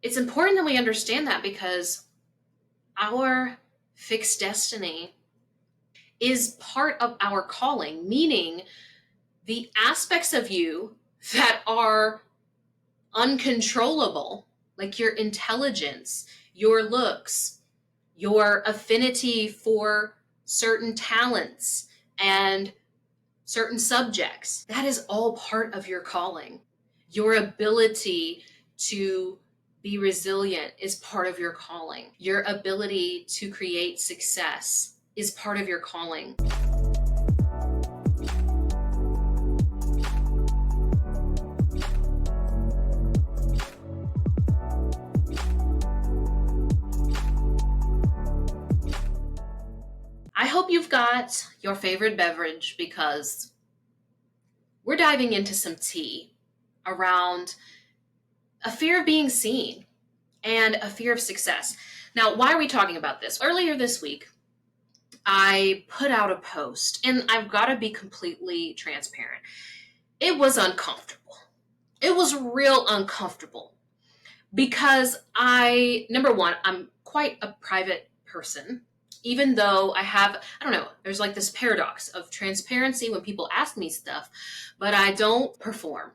It's important that we understand that because our fixed destiny is part of our calling, meaning the aspects of you that are uncontrollable, like your intelligence, your looks, your affinity for certain talents and certain subjects. That is all part of your calling. Your ability to be resilient is part of your calling. Your ability to create success is part of your calling. I hope you've got your favorite beverage because we're diving into some tea around a fear of being seen and a fear of success. Now, why are we talking about this? Earlier this week, I put out a post, and I've got to be completely transparent. It was uncomfortable. It was real uncomfortable because number one, I'm quite a private person. Even though I don't know, there's like this paradox of transparency when people ask me stuff, but I don't perform.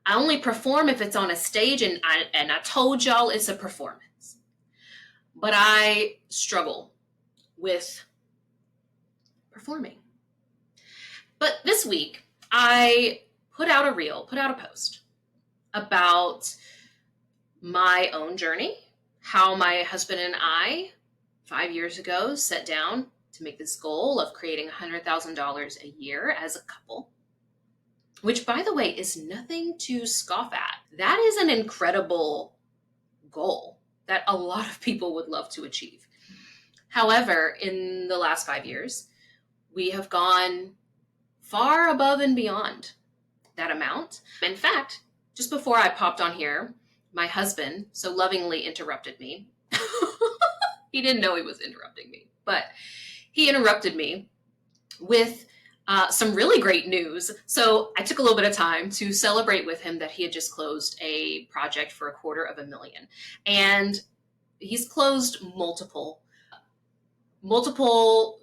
I only perform if it's on a stage, and I told y'all it's a performance. But I struggle with performing. But this week, I put out a post about my own journey, how my husband and I 5 years ago set down to make this goal of creating $100,000 a year as a couple, which, by the way, is nothing to scoff at. That is an incredible goal that a lot of people would love to achieve. However, in the last 5 years, we have gone far above and beyond that amount. In fact, just before I popped on here, my husband so lovingly interrupted me. He didn't know he was interrupting me, but he interrupted me with some really great news. So I took a little bit of time to celebrate with him that he had just closed a project for $250,000. And he's closed multiple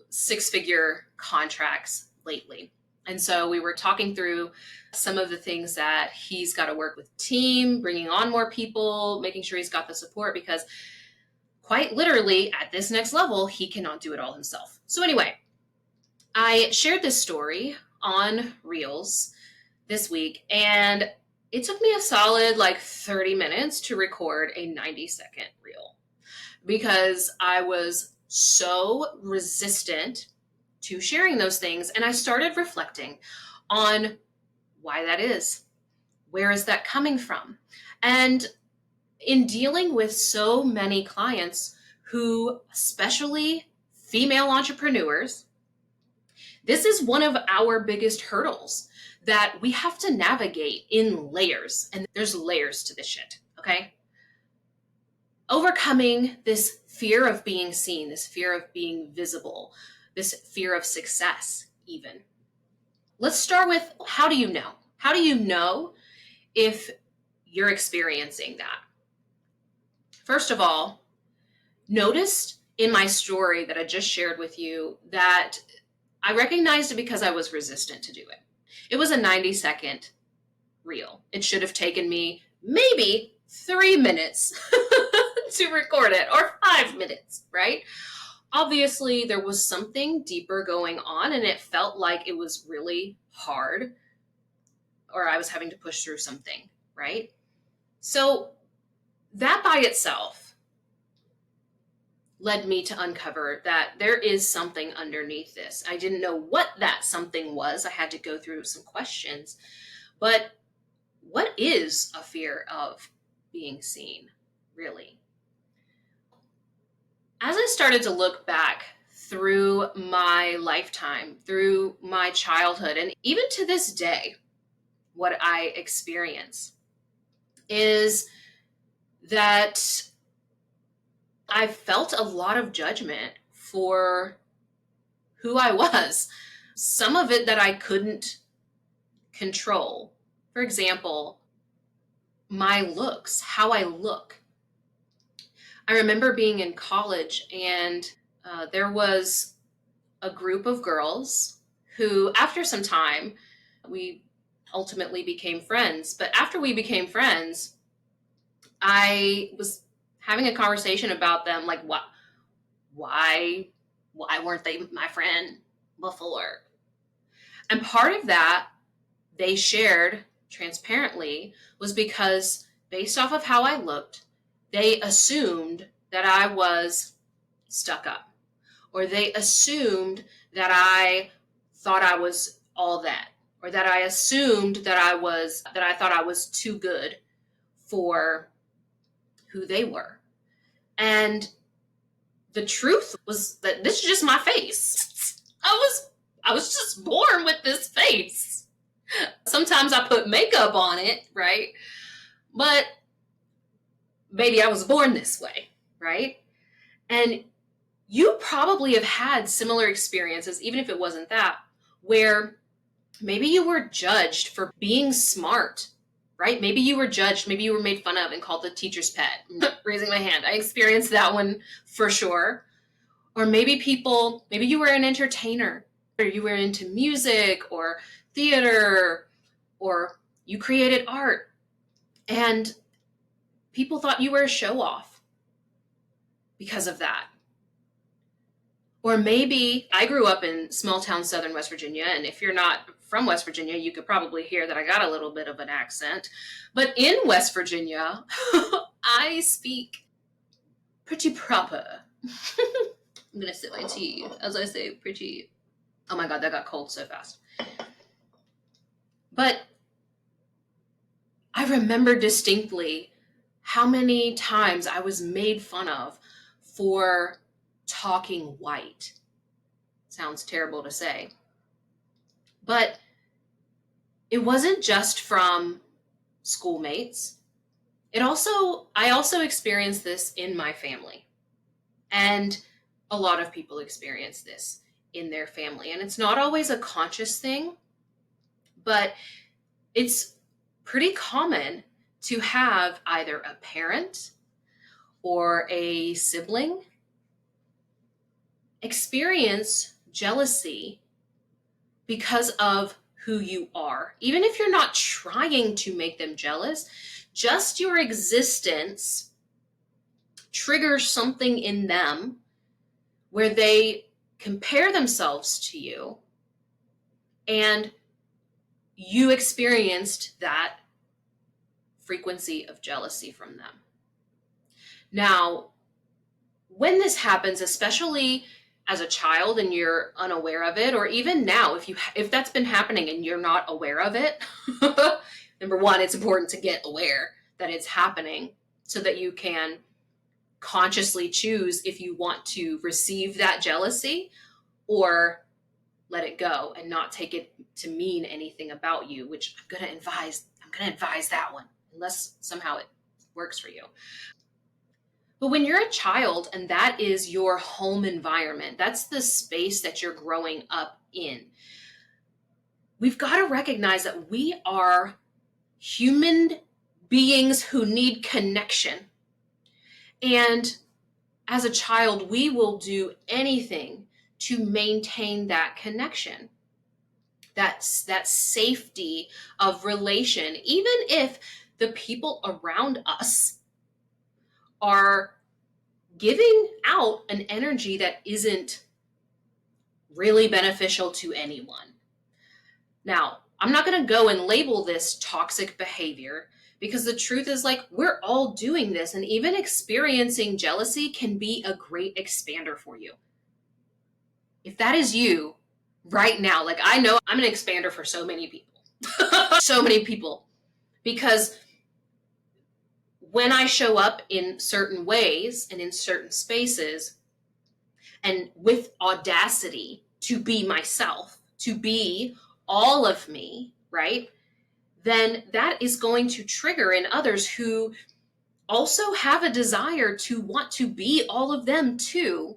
six-figure contracts lately. And so we were talking through some of the things that he's got to work with team, bringing on more people, making sure he's got the support, because quite literally at this next level, he cannot do it all himself. So anyway, I shared this story on Reels this week, and it took me a solid 30 minutes to record a 90-second reel because I was so resistant to sharing those things. And I started reflecting on why that is. Where is that coming from? And in dealing with so many clients who, especially female entrepreneurs, this is one of our biggest hurdles that we have to navigate in layers. And there's layers to this shit, okay? Overcoming this fear of being seen, this fear of being visible, this fear of success even. Let's start with, how do you know? How do you know if you're experiencing that? First of all, notice in my story that I just shared with you that I recognized it because I was resistant to do it. It was a 90-second reel. It should have taken me maybe 3 minutes to record it, or 5 minutes, right? Obviously, there was something deeper going on, and it felt like it was really hard, or I was having to push through something, right? So that by itself led me to uncover that there is something underneath this. I didn't know what that something was. I had to go through some questions. But what is a fear of being seen, really? As I started to look back through my lifetime, through my childhood, and even to this day, what I experience is that I felt a lot of judgment for who I was. Some of it that I couldn't control. For example, my looks, how I look. I remember being in college, and there was a group of girls who, after some time, we ultimately became friends. But after we became friends, I was having a conversation about them, like, why, why weren't they my friend before? And part of that, they shared transparently, was because based off of how I looked, they assumed that I was stuck up, or they assumed that I thought I was all that, or that I assumed that I thought I was too good for who they were. And the truth was that this is just my face. I was just born with this face. Sometimes I put makeup on it, right? But maybe I was born this way, right? And you probably have had similar experiences, even if it wasn't that, where maybe you were judged for being smart, right? Maybe you were judged, maybe you were made fun of and called the teacher's pet. Raising my hand. I experienced that one for sure. Or maybe you were an entertainer, or you were into music or theater, or you created art, and people thought you were a show off because of that. Or maybe I grew up in small town southern West Virginia, and if you're not from West Virginia, you could probably hear that I got a little bit of an accent. But in West Virginia, I speak pretty proper. I'm gonna sip my tea as I say pretty. Oh my God, that got cold so fast. But I remember distinctly how many times I was made fun of for talking white. Sounds terrible to say. But it wasn't just from schoolmates. I also experienced this in my family. And a lot of people experience this in their family. And it's not always a conscious thing, but it's pretty common to have either a parent or a sibling experience jealousy because of who you are. Even if you're not trying to make them jealous, just your existence triggers something in them where they compare themselves to you, and you experienced that frequency of jealousy from them. Now, when this happens, especially as a child and you're unaware of it, or even now, if that's been happening and you're not aware of it, number one, it's important to get aware that it's happening so that you can consciously choose if you want to receive that jealousy or let it go and not take it to mean anything about you, which I'm going to advise that one, unless somehow it works for you. But when you're a child and that is your home environment, that's the space that you're growing up in, we've got to recognize that we are human beings who need connection. And as a child, we will do anything to maintain that connection, that safety of relation, even if the people around us are giving out an energy that isn't really beneficial to anyone. Now, I'm not going to go and label this toxic behavior, because the truth is, like, we're all doing this, and even experiencing jealousy can be a great expander for you. If that is you right now, like, I know I'm an expander for so many people. So many people. Because when I show up in certain ways and in certain spaces and with audacity to be myself, to be all of me, right? Then that is going to trigger in others who also have a desire to want to be all of them too.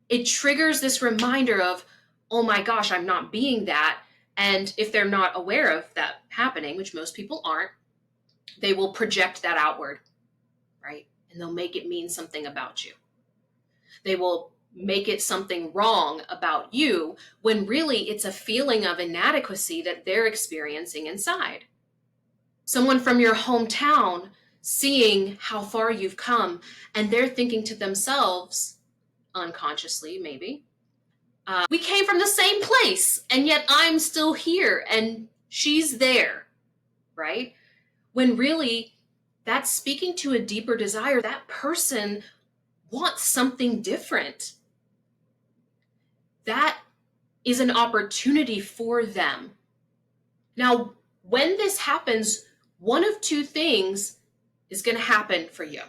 It triggers this reminder of, oh my gosh, I'm not being that. And if they're not aware of that happening, which most people aren't, They will project that outward, right? And they'll make it mean something about you. They will make it something wrong about you when really it's a feeling of inadequacy that they're experiencing inside. Someone from your hometown seeing how far you've come, and they're thinking to themselves, unconsciously maybe, we came from the same place, and yet I'm still here, and she's there, right? When really that's speaking to a deeper desire. That person wants something different. That is an opportunity for them. Now, when this happens, one of two things is going to happen for you.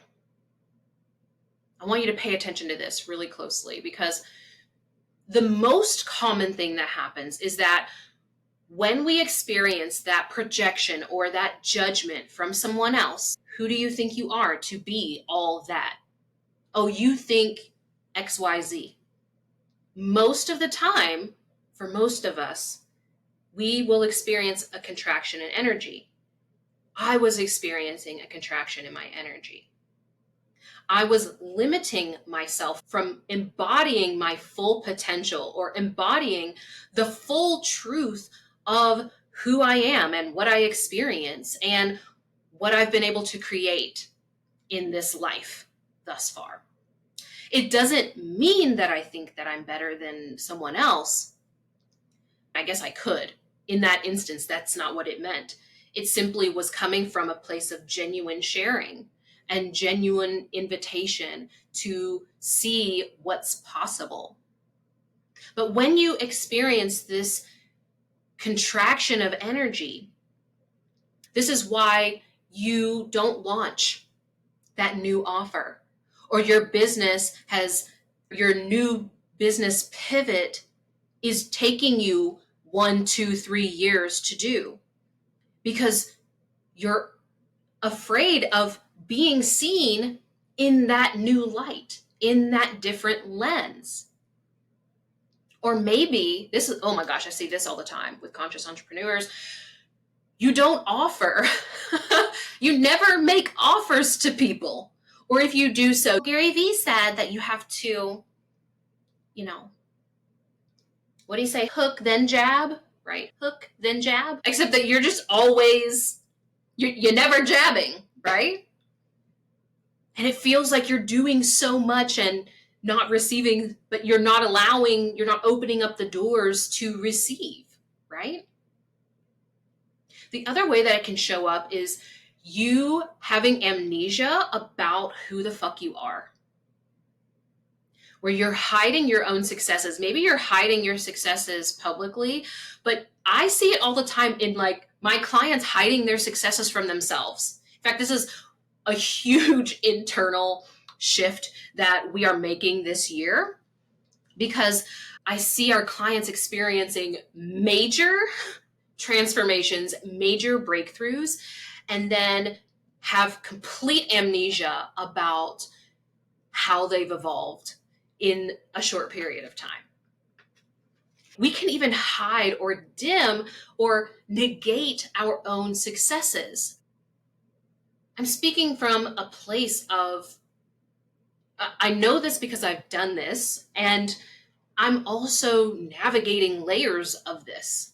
I want you to pay attention to this really closely, because the most common thing that happens is that when we experience that projection or that judgment from someone else, who do you think you are to be all that? Oh, you think XYZ. Most of the time, for most of us, we will experience a contraction in energy. I was experiencing a contraction in my energy. I was limiting myself from embodying my full potential or embodying the full truth of who I am and what I experience and what I've been able to create in this life thus far. It doesn't mean that I think that I'm better than someone else. I guess I could. In that instance, that's not what it meant. It simply was coming from a place of genuine sharing and genuine invitation to see what's possible. But when you experience this contraction of energy, this is why you don't launch that new offer, or your new business pivot is taking you 1, 2, 3 years to do, because you're afraid of being seen in that new light, in that different lens. Or maybe this is, oh my gosh, I see this all the time with conscious entrepreneurs. You don't offer. You never make offers to people. Or if you do so, Gary Vee said that you have to, what do you say? Hook, then jab, right? Hook, then jab. Except that you're just always, you're never jabbing, right? And it feels like you're doing so much and not receiving, but you're not opening up the doors to receive, right? The other way that it can show up is you having amnesia about who the fuck you are. Where you're hiding your own successes. Maybe you're hiding your successes publicly, but I see it all the time in like my clients hiding their successes from themselves. In fact, this is a huge internal shift that we are making this year, because I see our clients experiencing major transformations, major breakthroughs, and then have complete amnesia about how they've evolved in a short period of time. We can even hide or dim or negate our own successes. I'm speaking from a place of, I know this because I've done this, and I'm also navigating layers of this.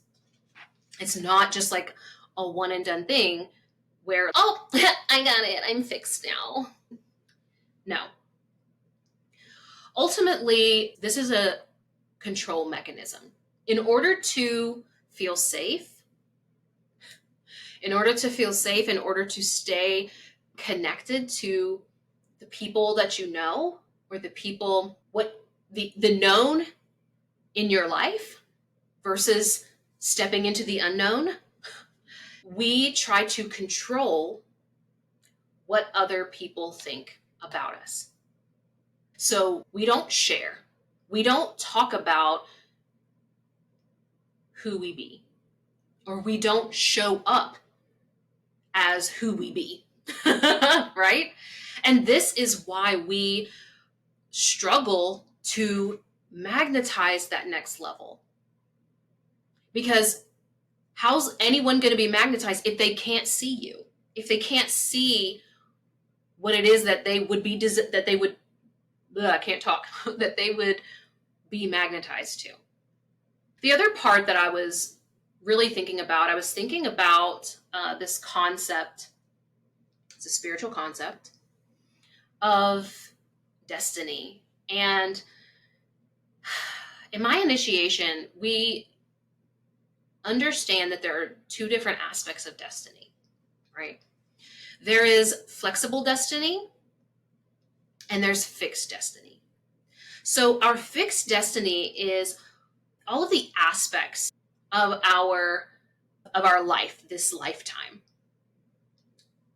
It's not just like a one and done thing where, oh, I got it, I'm fixed now. No. Ultimately, this is a control mechanism. In order to feel safe, in order to stay connected to the people that you know, or the people, the known in your life versus stepping into the unknown, we try to control what other people think about us. So we don't share. We don't talk about who we be, or we don't show up as who we be, right? And this is why we struggle to magnetize that next level. Because how's anyone going to be magnetized if they can't see you? if they can't see what it is that they would be, that they would, I can't talk, that they would be magnetized to. The other part that I was really thinking about, I was thinking about this concept, it's a spiritual concept of destiny. And in my initiation, we understand that there are two different aspects of destiny, right? There is flexible destiny and there's fixed destiny. So our fixed destiny is all of the aspects of our life, this lifetime.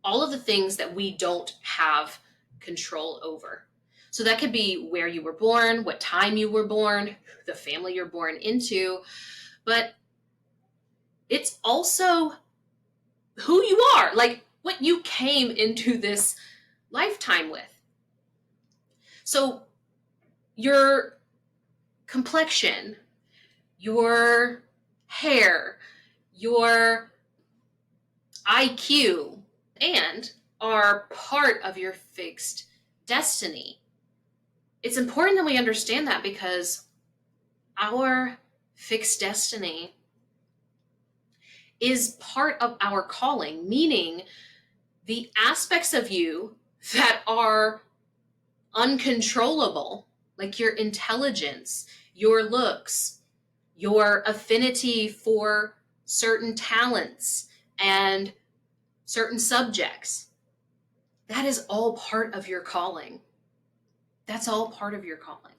All of the things that we don't have control over. So that could be where you were born, what time you were born, the family you're born into, but it's also who you are, like what you came into this lifetime with. So your complexion, your hair, your IQ, and are part of your fixed destiny. It's important that we understand that because our fixed destiny is part of our calling, meaning the aspects of you that are uncontrollable, like your intelligence, your looks, your affinity for certain talents and certain subjects. That is all part of your calling. That's all part of your calling.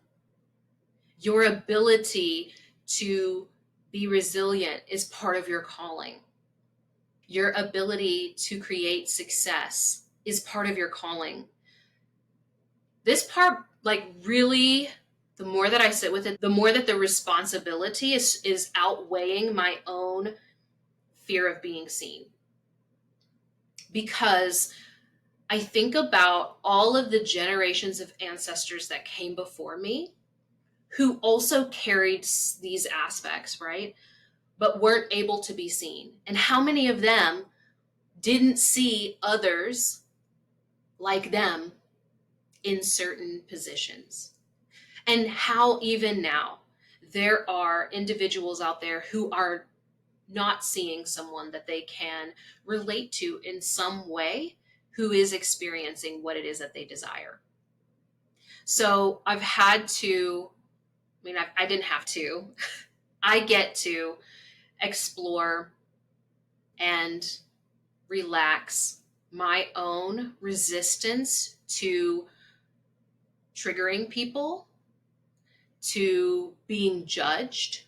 Your ability to be resilient is part of your calling. Your ability to create success is part of your calling. This part, like, really, the more that I sit with it, the more that the responsibility is outweighing my own fear of being seen. Because I think about all of the generations of ancestors that came before me who also carried these aspects, right? But weren't able to be seen. And how many of them didn't see others like them in certain positions? And how even now there are individuals out there who are not seeing someone that they can relate to in some way who is experiencing what it is that they desire. So I've had to, I didn't have to, I get to explore and relax my own resistance to triggering people, to being judged,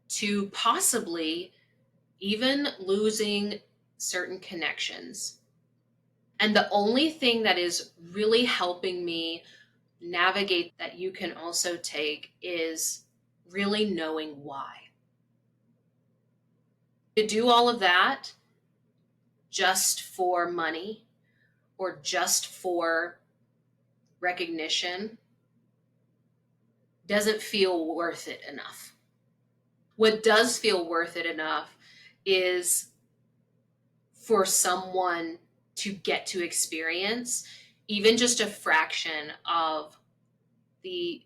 to possibly even losing certain connections. And the only thing that is really helping me navigate that you can also take is really knowing why. To do all of that just for money or just for recognition doesn't feel worth it enough. What does feel worth it enough is for someone to get to experience even just a fraction of the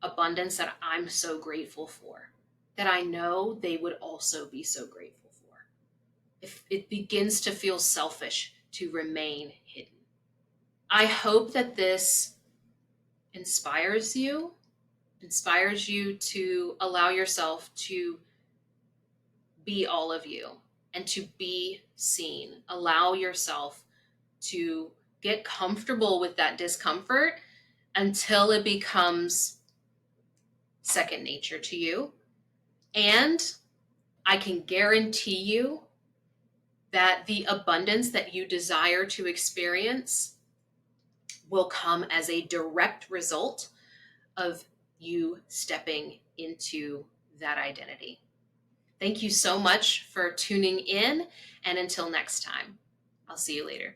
abundance that I'm so grateful for, that I know they would also be so grateful for. If it begins to feel selfish to remain hidden. I hope that this inspires you to allow yourself to be all of you and to be seen. Allow yourself to get comfortable with that discomfort until it becomes second nature to you. And I can guarantee you that the abundance that you desire to experience will come as a direct result of you stepping into that identity. Thank you so much for tuning in, and until next time, I'll see you later.